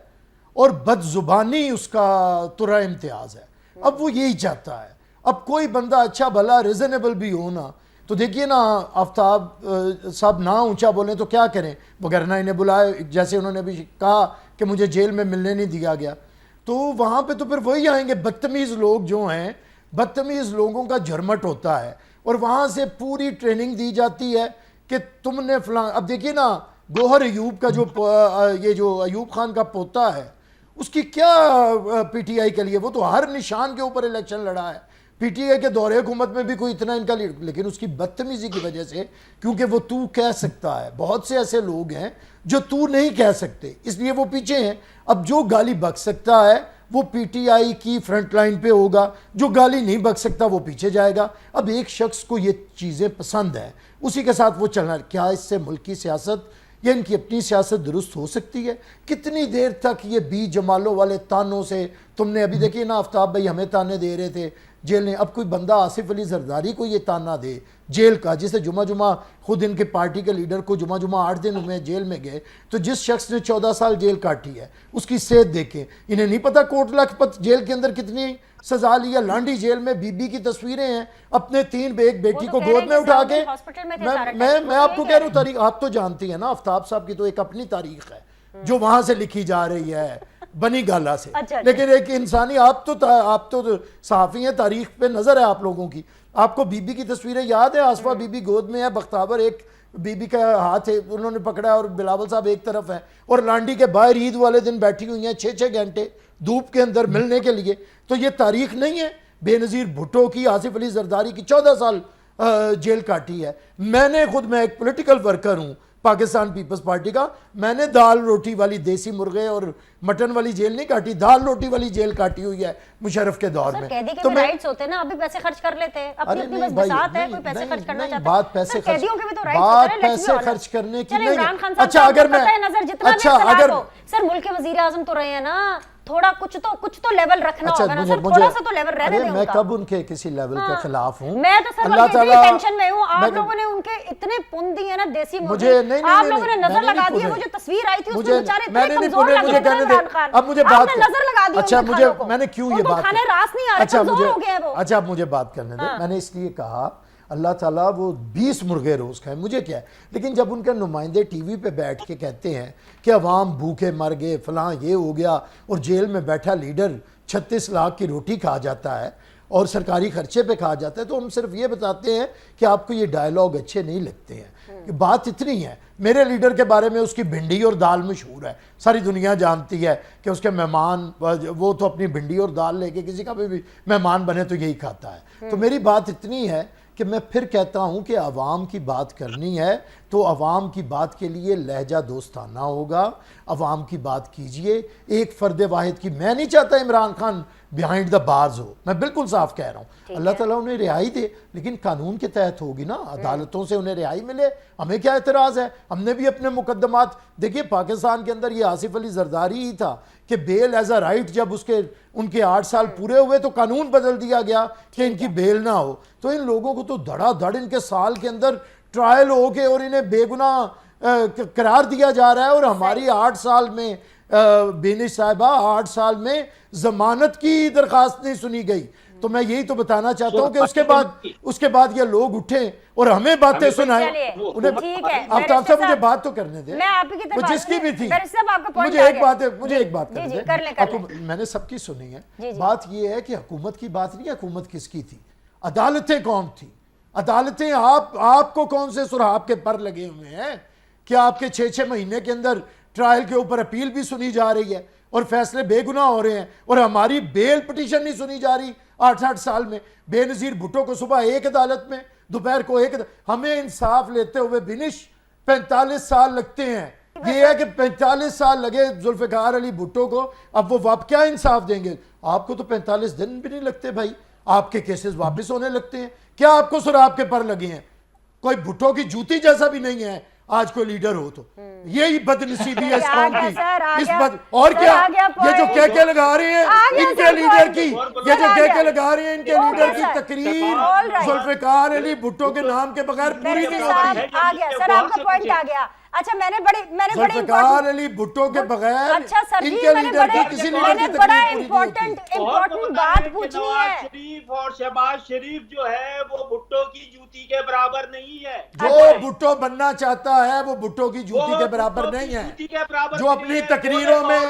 [SPEAKER 4] اور بد زبانی اس کا ترا امتیاز ہے. اب وہ یہی چاہتا ہے. اب کوئی بندہ اچھا بھلا ریزنیبل بھی ہو نا, تو دیکھیے نا آفتاب صاحب نہ اونچا بولیں تو کیا کریں, وغیرہ انہیں بلائے, جیسے انہوں نے بھی کہا کہ مجھے جیل میں ملنے نہیں دیا گیا, تو وہاں پہ تو پھر وہی آئیں گے بدتمیز لوگ جو ہیں, بدتمیز لوگوں کا جھرمٹ ہوتا ہے, اور وہاں سے پوری ٹریننگ دی جاتی ہے کہ تم نے فلاں. اب دیکھیے نا گوہر ایوب کا یہ جو ایوب خان کا پوتا ہے, اس کی کیا پی ٹی آئی کے لیے, وہ تو ہر نشان کے اوپر الیکشن لڑا ہے. پی ٹی آئی کے دور حکومت میں بھی کوئی اتنا ان کا لیکن اس کی بدتمیزی کی وجہ سے, کیونکہ وہ تو کہہ سکتا ہے, بہت سے ایسے لوگ ہیں جو تو نہیں کہہ سکتے, اس لیے وہ پیچھے ہیں. اب جو گالی بک سکتا ہے وہ پی ٹی آئی کی فرنٹ لائن پہ ہوگا, جو گالی نہیں بک سکتا وہ پیچھے جائے گا. اب ایک شخص کو یہ چیزیں پسند ہیں, اسی کے ساتھ وہ چلنا. کیا اس سے ملکی سیاست یا ان کی اپنی سیاست درست ہو سکتی ہے؟ کتنی دیر تک یہ بی جمالوں والے تانوں سے, تم نے ابھی دیکھیے نا آفتاب بھائی ہمیں تانے دے رہے تھے جیل نے. اب کوئی بندہ آصف علی زرداری کو یہ تانا دے جیل کا, جسے جمعہ خود ان کے پارٹی کے لیڈر کو جمعہ 8 دن میں جیل میں گئے, تو جس شخص نے 14 سال جیل کاٹی ہے اس کی صحت دیکھیں. انہیں نہیں پتا کوٹ لکھپت جیل کے اندر کتنی سزا لیا. لانڈی جیل میں بی بی کی تصویریں ہیں, اپنے 3 بیٹی کو گود میں اٹھا کے. میں آپ کو کہہ رہا ہوں تاریخ آپ تو جانتی ہیں نا, آفتاب صاحب کی تو ایک اپنی تاریخ ہے جو وہاں سے لکھی جا رہی ہے بنی گالا سے. لیکن ایک انسانی, آپ تو صحافی ہیں, تاریخ پہ نظر ہے آپ لوگوں کی. آپ کو بی بی کی تصویریں یاد ہیں؟ آصفہ بی بی گود میں ہے, بختابر ایک بی بی کا ہاتھ ہے انہوں نے پکڑا, اور بلاول صاحب ایک طرف ہے, اور لانڈی کے باہر عید والے دن بیٹھی ہوئی ہیں 6 گھنٹے دھوپ کے اندر ملنے کے لیے. تو یہ تاریخ نہیں ہے؟ بے نظیر بھٹو کی, آصف علی زرداری کی 14 سال جیل کاٹی ہے. میں ایک پولیٹیکل ورکر ہوں پاکستان پیپلز پارٹی کا, میں نے دال روٹی والی دیسی مرغے اور مٹن والی جیل نہیں کاٹی, دال روٹی والی جیل کاٹی ہوئی ہے مشرف کے دور میں.
[SPEAKER 2] تو رائٹس ہوتے ہیں نا, ابھی پیسے خرچ کر لیتے ہیں, اپنی اپنی بس بساط ہے, کوئی پیسے خرچ کرنا چاہتا ہے.
[SPEAKER 4] بات پیسے
[SPEAKER 2] قیدیوں کے بھی تو رائٹس ہوتے ہیں,
[SPEAKER 4] پیسے خرچ کرنے کی نہیں.
[SPEAKER 2] اچھا اگر میں سر ملک کے وزیر اعظم تو رہے ہیں نا, تھوڑا کچھ تو لیول رکھنا ہوگا نا سر, تھوڑا سا تو لیول رہنے دیں.
[SPEAKER 4] میں کب ان کے کسی لیول کے خلاف ہوں؟
[SPEAKER 2] میں تو سر بلکہ ٹینشن میں ہوں. آپ لوگوں نے ان کے اتنے پن دیے نا دیسی مرغے, آپ لوگوں نے نظر لگا دی ہے. وہ جو تصویر آئی تھی اس میں بیچارے اتنے کمزور لگ رہے تھے عمران خان,
[SPEAKER 4] اب مجھے بات
[SPEAKER 2] نظر لگا دی.
[SPEAKER 4] اچھا میں نے کیوں یہ بات,
[SPEAKER 2] کھانے راس نہیں آ رہے, کمزور ہو گئے وہ.
[SPEAKER 4] اچھا مجھے بات کرنے دیں. میں نے اس لیے کہا اللہ تعالیٰ وہ 20 مرغے روز کھائیں, مجھے کیا ہے. لیکن جب ان کے نمائندے ٹی وی پہ بیٹھ کے کہتے ہیں کہ عوام بھوکے مر گئے, فلاں یہ ہو گیا, اور جیل میں بیٹھا لیڈر 36 لاکھ کی روٹی کھا جاتا ہے اور سرکاری خرچے پہ کھا جاتا ہے, تو ہم صرف یہ بتاتے ہیں کہ آپ کو یہ ڈائلاگ اچھے نہیں لگتے ہیں. بات اتنی ہے, میرے لیڈر کے بارے میں اس کی بھنڈی اور دال مشہور ہے, ساری دنیا جانتی ہے کہ اس کے مہمان, وہ تو اپنی بھنڈی اور دال لے کے کسی کا بھی مہمان بنے تو یہی کھاتا ہے. تو میری بات اتنی ہے کہ میں پھر کہتا ہوں کہ عوام کی بات کرنی ہے تو عوام کی بات کے لیے لہجہ دوستانہ ہوگا, عوام کی بات کیجئے. ایک فرد واحد کی, میں نہیں چاہتا Imran Khan behind the bars ہو, میں بالکل صاف کہہ رہا ہوں. اللہ تعالیٰ انہیں رہائی دے, لیکن قانون کے تحت ہوگی نا, عدالتوں سے انہیں رہائی ملے, ہمیں کیا اعتراض ہے. ہم نے بھی اپنے مقدمات دیکھیے, پاکستان کے اندر یہ آصف علی زرداری ہی تھا کہ بیل ایز اے رائٹ, جب ان کے 8 سال پورے ہوئے تو قانون بدل دیا گیا کہ ان کی بیل نہ ہو. تو ان لوگوں کو تو دھڑا دھڑ ان کے سال کے اندر ٹرائل ہو کے اور انہیں بے گناہ قرار دیا جا رہا ہے, اور ہماری 8 سال میں بینش صاحبہ 8 سال میں ضمانت کی درخواست نہیں سنی گئی. تو میں یہی تو بتانا چاہتا ہوں کہ اس کے بعد یہ لوگ اٹھیں اور ہمیں باتیں سنائیں. آفتاب صاحب مجھے بات تو کرنے دیں, وہ جس کی بھی تھی. مجھے ایک بات کرنے دیں, میں نے سب کی سنی ہے. بات یہ ہے کہ حکومت کی بات نہیں, حکومت کس کی تھی, عدالتیں کون تھی. عدالتیں آپ کو کون سے سرحاب کے پر لگے ہوئے ہیں کہ آپ کے 6 مہینے کے اندر ٹرائل کے اوپر اپیل بھی سنی جا رہی ہے اور فیصلے بے گناہ ہو رہے ہیں, اور ہماری بیل پٹیشن نہیں سنی جا رہی 8 سال میں. بے نظیر بھٹو کو صبح ایک عدالت میں, دوپہر کو ایک. ہمیں انصاف لیتے ہوئے بنش 45 سال لگتے ہیں یہ ہے کہ 45 سال لگے ذوالفقار علی بھٹو کو، اب وہ کیا انصاف دیں گے؟ آپ کو تو 45 دن بھی نہیں لگتے بھائی، آپ کے کیسز واپس ہونے لگتے ہیں. کیا آپ کو سراب کے پر لگے ہیں؟ کوئی بھٹو کی جوتی جیسا بھی نہیں ہے آج کوئی لیڈر ہو تو. یہی بدنصیبی ہے اس قوم کی. اور کیا یہ جو کہکے لگا رہے ہیں ان کے لیڈر کی، یہ جو کہکے لگا رہے ہیں ان کے لیڈر کی تقریر ذوالفقار علی بھٹو کے نام کے بغیر پوری نہیں ہوتی.
[SPEAKER 2] آ گیا سر، آپ کا پوائنٹ آ گیا. اچھا میں نے بڑی
[SPEAKER 4] ذوالفقار علی بھٹو کے بغیر ان کے لیڈر کی کسی لیڈر کی
[SPEAKER 2] بڑا
[SPEAKER 4] تقریر پوری نہیں ہوتی.
[SPEAKER 2] امپورٹنٹ بات پوچھنی ہے.
[SPEAKER 1] نواز شریف اور شہباز شریف جو ہے وہ بھٹو کی جوتی کے برابر نہیں ہے.
[SPEAKER 4] جو بھٹو بننا چاہتا ہے وہ بھٹو کی جوتی کے برابر نہیں ہے. جو اپنی تقریروں میں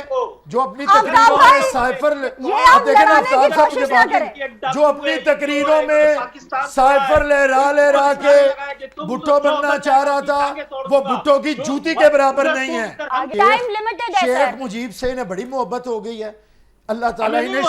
[SPEAKER 4] سائفر، آپ دیکھیں نا آفتاب صاحب کے بات، جو اپنی تقریروں میں سائفر لہرا کے بھٹو بننا چاہ رہا تھا وہ بھٹو کی جوتی کے برابر نہیں ہے.
[SPEAKER 2] ٹائم لیمیٹڈ ہے
[SPEAKER 4] شیخ
[SPEAKER 2] سر.
[SPEAKER 4] مجیب سے انہیں بڑی محبت ہو گئی ہے. اللہ تعالیٰ انہیں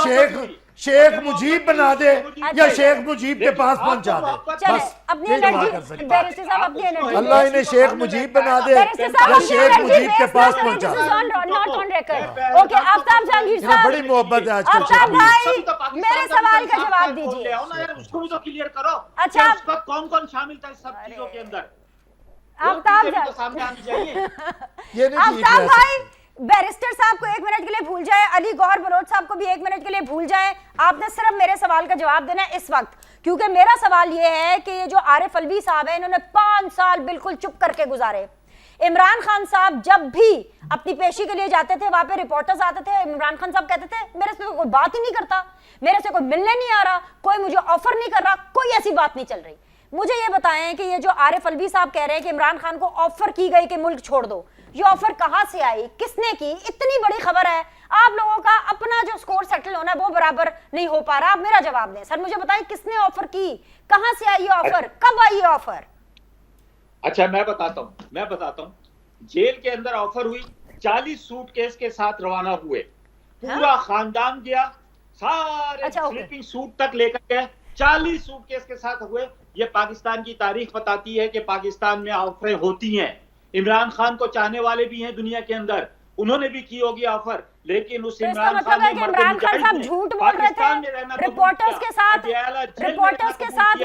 [SPEAKER 4] شیخ مجیب بنا دے یا شیخ مجیب کے پاس پہنچا دے.
[SPEAKER 2] چلیں
[SPEAKER 4] بس
[SPEAKER 2] اپنی انرجی بیرسٹر صاحب اپنی انرجی
[SPEAKER 4] اللہ انہیں شیخ مجیب بنا دے یا شیخ مجیب کے پاس پہنچا دے.
[SPEAKER 2] Not on record. Okay Aftab Jahangir
[SPEAKER 4] انہیں
[SPEAKER 2] صاحب،
[SPEAKER 4] بڑی محبت ہے آج کل
[SPEAKER 2] آفتاب
[SPEAKER 4] شیخ مجیب.
[SPEAKER 2] بھائی میرے سوال کا جواب دیجیے.
[SPEAKER 1] اس کو بھی تو کلیئر کرو.
[SPEAKER 2] اچھا
[SPEAKER 1] اس وقت کون کون شامل تھا اس سب چیزوں کے اندر؟
[SPEAKER 2] آفتاب
[SPEAKER 1] تو سامنے آنی چاہیے.
[SPEAKER 4] یہ نہیں ٹھیک
[SPEAKER 2] آفتاب
[SPEAKER 4] ہے.
[SPEAKER 2] بھائی بیرسٹر صاحب کو 1 منٹ کے لیے بھول جائے، علی گوہر بلوچ صاحب کو بھی 1 منٹ کے لیے بھول جائے. آپ نے صرف میرے سوال کا جواب دینا ہے اس وقت، کیونکہ میرا سوال یہ ہے کہ یہ جو عارف الوی صاحب ہیں انہوں نے 5 سال بالکل چپ کر کے گزارے. عمران خان صاحب جب بھی اپنی پیشی کے لیے جاتے تھے وہاں پہ رپورٹرز آتے تھے، عمران خان صاحب کہتے تھے میرے سے کوئی بات ہی نہیں کرتا، میرے سے کوئی ملنے نہیں آ رہا، کوئی مجھے آفر نہیں کر رہا، کوئی ایسی بات نہیں چل رہی. مجھے یہ بتائیں کہ یہ جو عارف الوی صاحب کہہ رہے ہیں کہ عمران خان کو آفر کی گئی کہ ملک چھوڑ دو، یہ آفر کہاں سے آئی، کس نے کی؟ اتنی بڑی خبر ہے، آپ لوگوں کا اپنا جو سکور سیٹل ہونا ہے وہ برابر نہیں ہو پا رہا. آپ میرا جواب دیں سر، مجھے بتائیں کس نے آفر کی، کہاں سے آئی یہ آفر، کب آئی یہ آفر؟
[SPEAKER 1] اچھا میں بتاتا ہوں. جیل کے اندر آفر ہوئی، 40 سوٹ کیس کے ساتھ روانہ ہوئے، پورا خاندان گیا، سارے سلیپنگ سوٹ تک لے کر گئے، 40 سوٹ کیس کے ساتھ ہوئے. یہ پاکستان کی تاریخ بتاتی ہے کہ پاکستان میں آفریں ہوتی ہیں. عمران خان کو چاہنے والے بھی ہیں دنیا کے اندر، انہوں نے بھی کی ہوگی آفر، لیکن اس عمران خان نے
[SPEAKER 2] عمران خان صاحب جھوٹ بول رہے تھے رپورٹرز کے ساتھ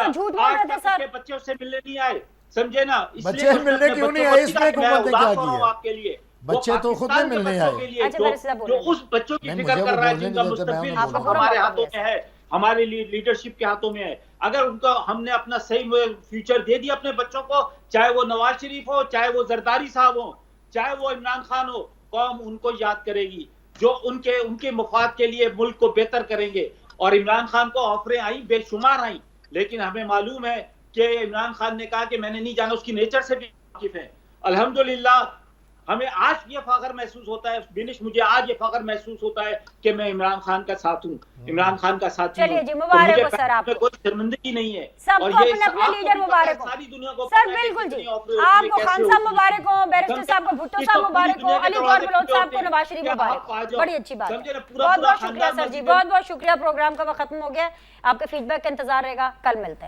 [SPEAKER 2] جھوٹ بول رہے تھے سر.
[SPEAKER 1] بچوں سے ملنے نہیں آئے، سمجھے نا؟
[SPEAKER 4] بچے ملنے کیوں نہیں آئے؟ اس میں حکومت نے کیا کیا؟
[SPEAKER 1] آپ کے لیے
[SPEAKER 4] بچے تو خود نہیں ملنے آئے.
[SPEAKER 1] جو اس بچوں کی فکر کر رہا ہے جن کا مستقبل ہمارے ہاتھوں میں ہے، ہماری لیڈرشپ کے ہاتھوں میں ہے. اگر ان کو ہم نے اپنا صحیح فیوچر دے دیا اپنے بچوں کو، چاہے وہ نواز شریف ہو، چاہے وہ زرداری صاحب ہو، چاہے وہ عمران خان ہو، قوم ان کو یاد کرے گی جو ان کے مفاد کے لیے ملک کو بہتر کریں گے. اور عمران خان کو آفریں آئیں، بے شمار آئیں، لیکن ہمیں معلوم ہے کہ عمران خان نے کہا کہ میں نے نہیں جانا، اس کی نیچر سے بھی واقف ہے. الحمدللہ ہمیں آج یہ فخر محسوس ہوتا ہے، بینش مجھے آج یہ فخر محسوس ہوتا ہے کہ میں عمران خان کا ساتھ ہوں، عمران خان کا ساتھی ہوں.
[SPEAKER 2] چلیے جی مبارک ہو سر، آپ
[SPEAKER 1] کوئی شرمندگی نہیں ہے،
[SPEAKER 2] سب کو اپنے اپنے لیڈر مبارک ہو سر. بالکل جی، آپ کو خان صاحب مبارک ہو، بیرسٹر صاحب کو بھٹو صاحب مبارک ہو، علی گوہر بلوچ صاحب کو نواز شریف مبارک ہو. بڑی اچھی بات ہے، بہت بہت شکریہ سر جی، بہت بہت شکریہ. پروگرام کا وقت ختم ہو گیا، آپ کے فیڈ بیک کا انتظار رہے گا، کل ملتے ہیں.